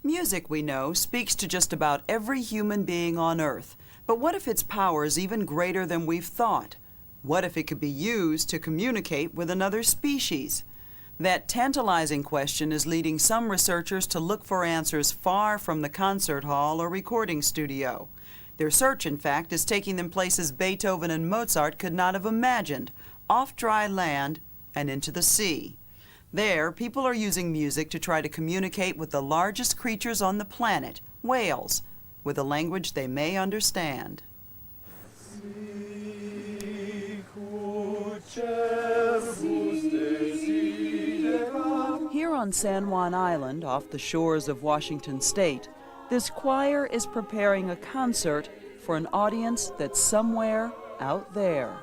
Music, we know, speaks to just about every human being on Earth. But what if its power is even greater than we've thought? What if it could be used to communicate with another species? That tantalizing question is leading some researchers to look for answers far from the concert hall or recording studio. Their search, in fact, is taking them places Beethoven and Mozart could not have imagined, off dry land and into the sea. There, people are using music to try to communicate with the largest creatures on the planet, whales, with a language they may understand. Here on San Juan Island, off the shores of Washington State, this choir is preparing a concert for an audience that's somewhere out there.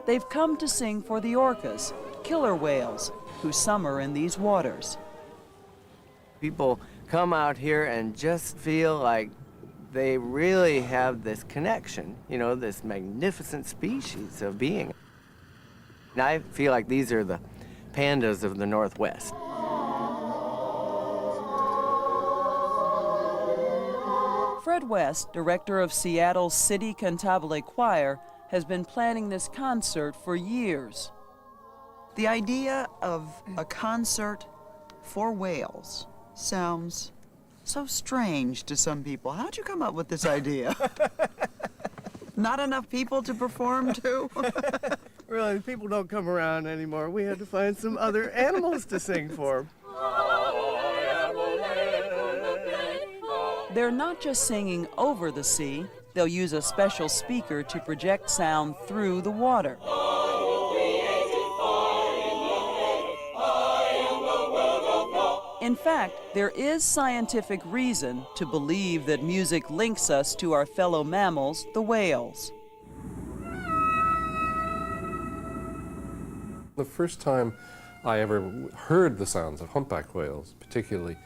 They've come to sing for the orcas, killer whales, who summer in these waters. People come out here and just feel like they really have this connection, you know, this magnificent species of being. And I feel like these are the pandas of the Northwest. Fred West, director of Seattle's City Cantabile Choir, has been planning this concert for years. The idea of a concert for whales sounds so strange to some people. How'd you come up with this idea? Not enough people to perform to? Really, people don't come around anymore. We had to find some other animals to sing for. They're not just singing over the sea. They'll use a special speaker to project sound through the water. In fact, there is scientific reason to believe that music links us to our fellow mammals, the whales. The first time I ever heard the sounds of humpback whales, particularly,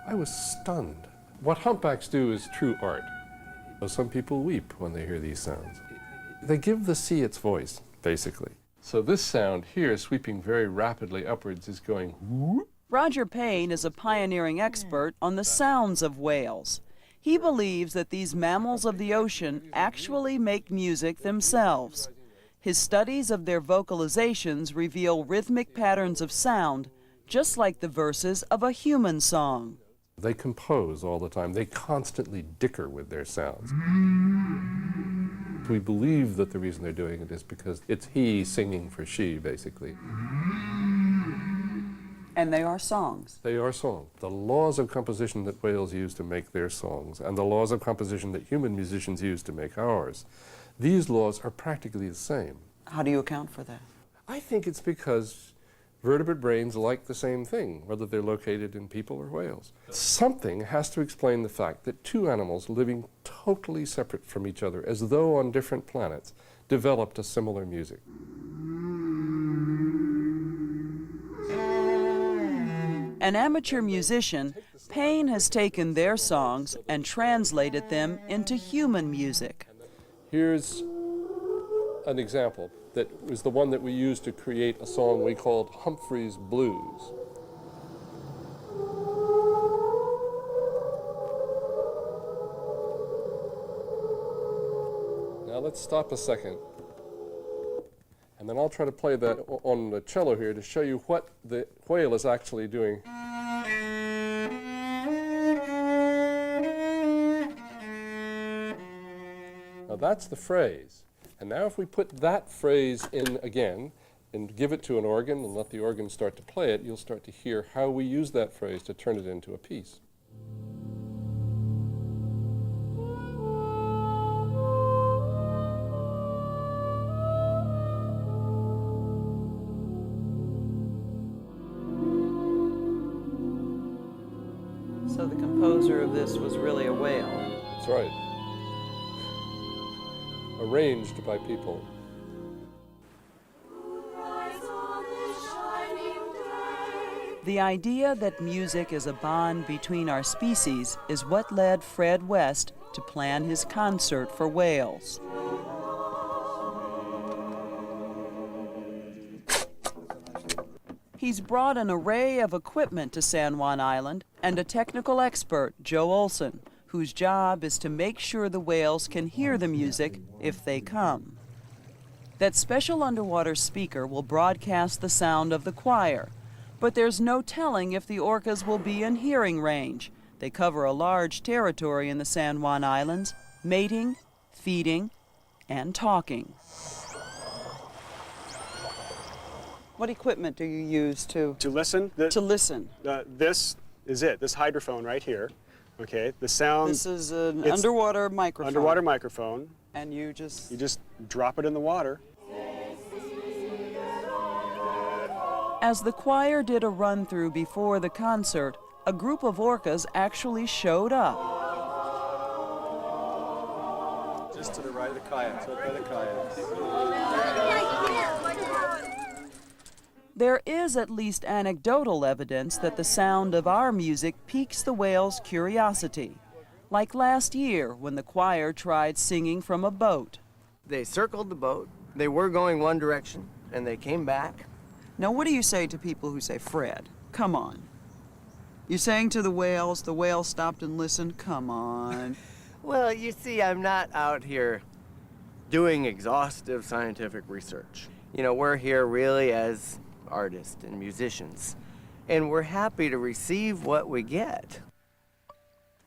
I was stunned. What humpbacks do is true art. Some people weep when they hear these sounds. They give the sea its voice, basically. So this sound here, sweeping very rapidly upwards, is going whoop. Roger Payne is a pioneering expert on the sounds of whales. He believes that these mammals of the ocean actually make music themselves. His studies of their vocalizations reveal rhythmic patterns of sound, just like the verses of a human song. They compose all the time. They constantly dicker with their sounds. We believe that the reason they're doing it is because it's he singing for she, basically. And they are songs. They are songs. The laws of composition that whales use to make their songs and the laws of composition that human musicians use to make ours, these laws are practically the same. How do you account for that? I think it's because vertebrate brains like the same thing, whether they're located in people or whales. Something has to explain the fact that two animals living totally separate from each other, as though on different planets, developed a similar music. An amateur musician, Payne has taken their songs and translated them into human music. Here's an example that was the one that we used to create a song we called Humphrey's Blues. Now let's stop a second. And then I'll try to play that on the cello here to show you what the whale is actually doing. Now that's the phrase. And now if we put that phrase in again and give it to an organ and let the organ start to play it, you'll start to hear how we use that phrase to turn it into a piece. So the composer of this was really a whale. That's right. Arranged by people. The idea that music is a bond between our species is what led Fred West to plan his concert for whales. He's brought an array of equipment to San Juan Island and a technical expert, Joe Olson, whose job is to make sure the whales can hear the music if they come. That special underwater speaker will broadcast the sound of the choir, but there's no telling if the orcas will be in hearing range. They cover a large territory in the San Juan Islands, mating, feeding, and talking. What equipment do you use to listen? listen? This is it, this hydrophone right here. Okay, the sound. This is an underwater microphone. Underwater microphone. And you just drop it in the water. As the choir did a run-through before the concert, a group of orcas actually showed up. Just to the right of the kayaks, right by the kayaks. There is at least anecdotal evidence that the sound of our music piques the whales' curiosity, like last year when the choir tried singing from a boat. They circled the boat. They were going one direction, and they came back. Now, what do you say to people who say, Fred, come on? You're saying to the whales stopped and listened? Come on. Well, you see, I'm not out here doing exhaustive scientific research. You know, we're here really as artists and musicians, and we're happy to receive what we get.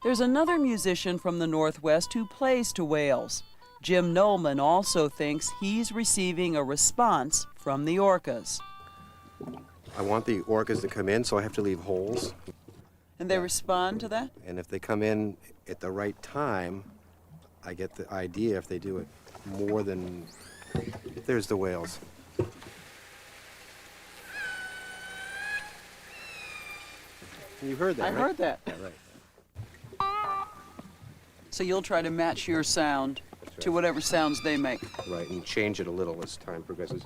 There's another musician from the Northwest who plays to whales. Jim Nollman also thinks he's receiving a response from the orcas. I want the orcas to come in, so I have to leave holes. And they respond to that? And if they come in at the right time, I get the idea if they do it more than... There's the whales. You heard that, I right? heard that. Yeah, right. So you'll try to match your sound to whatever sounds they make. Right, and change it a little as time progresses.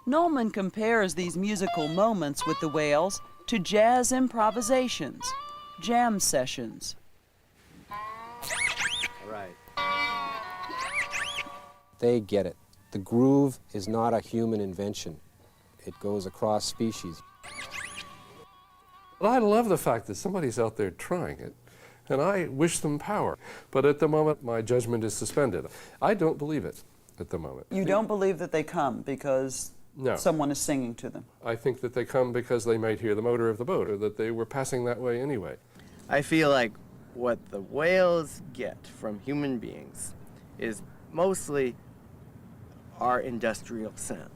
Nollman compares these musical moments with the whales to jazz improvisations, jam sessions. All right. They get it. The groove is not a human invention. It goes across species. Well, I love the fact that somebody's out there trying it, and I wish them power. But at the moment, my judgment is suspended. I don't believe it at the moment. You don't believe that they come because No. someone is singing to them? I think that they come because they might hear the motor of the boat, or that they were passing that way anyway. I feel like what the whales get from human beings is mostly our industrial sound.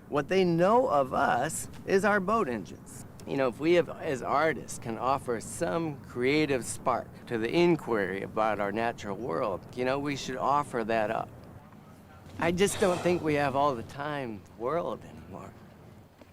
What they know of us is our boat engines. You know, if we as artists can offer some creative spark to the inquiry about our natural world, you know, we should offer that up. I just don't think we have all the time in the world anymore.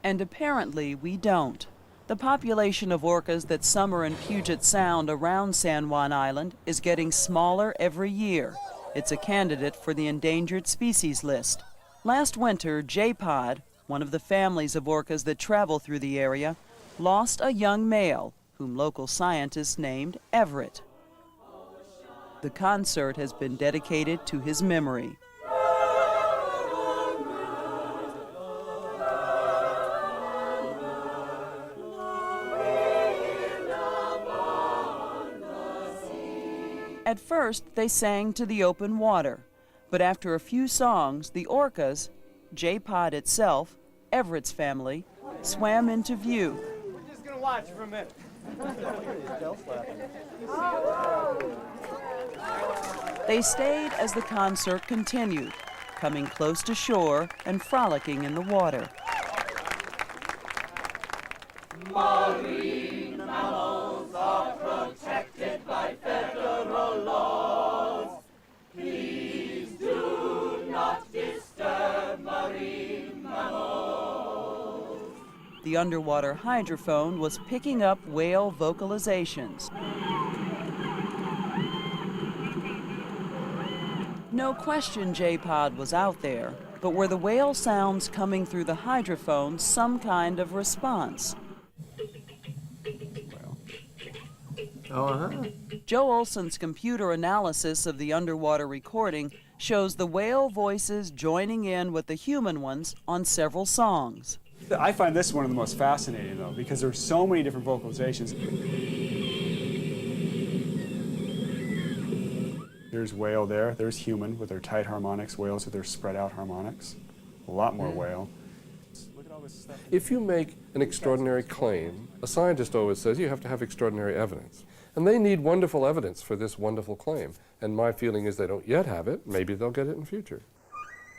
And apparently we don't. The population of orcas that summer in Puget Sound around San Juan Island is getting smaller every year. It's a candidate for the endangered species list. Last winter, J-Pod, one of the families of orcas that travel through the area, lost a young male, whom local scientists named Everett. The concert has been dedicated to his memory. At first, they sang to the open water, but after a few songs, the orcas, J-Pod itself, Everett's family, swam into view. We're just gonna watch for a minute. They stayed as the concert continued, coming close to shore and frolicking in the water. Marine mammals are protected by federal laws. Please do not disturb marine mammals. The underwater hydrophone was picking up whale vocalizations. No question J-Pod was out there, but were the whale sounds coming through the hydrophone some kind of response? Joe Olson's computer analysis of the underwater recording shows the whale voices joining in with the human ones on several songs. I find this one of the most fascinating, though, because there's so many different vocalizations. There's whale there. There's human with their tight harmonics, whales with their spread out harmonics. A lot more whale. Look at all this stuff. If you make an extraordinary claim, a scientist always says you have to have extraordinary evidence. And they need wonderful evidence for this wonderful claim. And my feeling is they don't yet have it. Maybe they'll get it in future.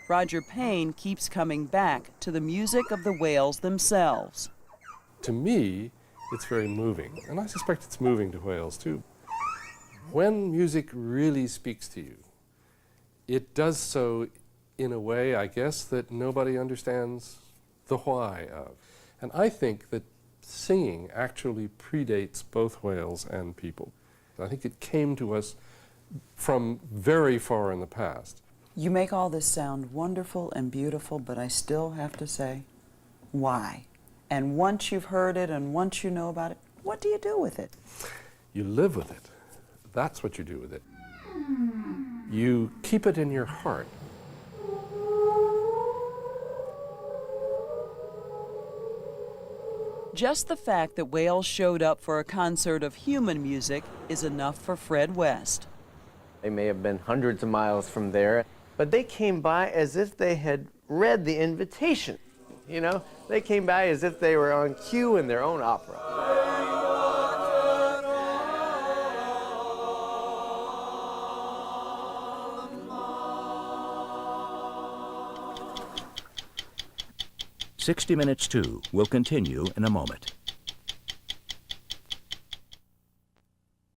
Roger Payne keeps coming back to the music of the whales themselves. To me, it's very moving. And I suspect it's moving to whales, too. When music really speaks to you, it does so in a way, I guess, that nobody understands the why of. And I think that singing actually predates both whales and people. I think it came to us from very far in the past. You make all this sound wonderful and beautiful, but I still have to say, why? And once you've heard it and once you know about it, what do you do with it? You live with it. That's what you do with it. You keep it in your heart. Just the fact that whales showed up for a concert of human music is enough for Fred West. They may have been hundreds of miles from there, but they came by as if they had read the invitation. You know, they came by as if they were on cue in their own opera. "60 Minutes 2 will continue in a moment.